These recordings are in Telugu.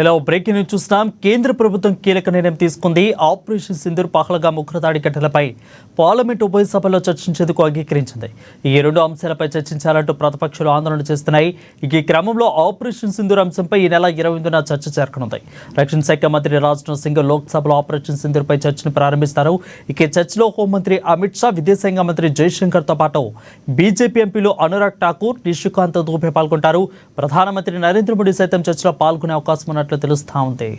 రైట్ బ్రేకింగ్ న్యూస్ చూస్తున్నాం. కేంద్ర ప్రభుత్వం కీలక నిర్ణయం తీసుకుంది. ఆపరేషన్ సింధూర్ పహల్గామ్ ఉగ్రదాడి ఘటనలపై పార్లమెంట్ ఉభయ సభలో చర్చించేందుకు అంగీకరించింది. ఈ రెండు అంశాలపై చర్చించాలంటూ ప్రతిపక్షాలు ఆందోళన చేస్తున్నాయి. ఈ క్రమంలో ఆపరేషన్ సింధూర్ అంశంపై ఈ నెల 28న చర్చ జరగనుంది. రక్షణ శాఖ మంత్రి రాజ్నాథ్ సింగ్ లోక్సభలో ఆపరేషన్ సింధూర్పై చర్చను ప్రారంభిస్తారు. ఇక చర్చలో హోంమంత్రి అమిత్ షా, విదేశాంగ మంత్రి జైశంకర్తో పాటు బీజేపీ ఎంపీలు అనురాగ్ ఠాకూర్, నిషికాంత్ దూబే పాల్గొంటారు. ప్రధానమంత్రి నరేంద్ర మోడీ సైతం చర్చలో పాల్గొనే అవకాశం ఉన్నట్లు తెలుస్తా ఉంది.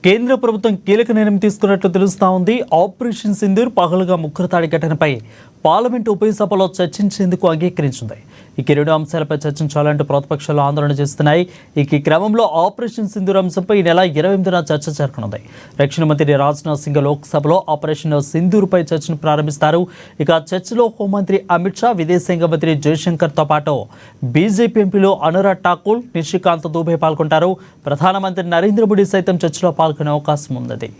కేంద్ర ప్రభుత్వం కీలక నిర్ణయం తీసుకున్నట్లు తెలుస్తా ఉంది. ఆపరేషన్ సింధూర్ పహల్గామ్ ఉగ్రదాడి ఘటనపై పార్లమెంటు ఉభయ సభలో చర్చించేందుకు అంగీకరించింది. ఈ రెండు అంశాలపై చర్చించాలంటూ ప్రతిపక్షాలు ఆందోళన చేస్తున్నాయి. ఈ క్రమంలో ఆపరేషన్ సింధూర్ అంశంపై ఈ నెల 28న చర్చ జరగనుంది. రక్షణ మంత్రి రాజ్నాథ్ సింగ్ లోక్సభలో ఆపరేషన్ సింధూర్పై చర్చను ప్రారంభిస్తారు. ఇక చర్చలో హోంమంత్రి అమిత్ షా, విదేశాంగ మంత్రి జైశంకర్తో పాటు బీజేపీ ఎంపీలు అనురాగ్ ఠాకూర్, నిషికాంత్ దూబే పాల్గొంటారు. ప్రధానమంత్రి నరేంద్ర మోడీ సైతం చర్చలో పాల్గొనే అవకాశం ఉంది.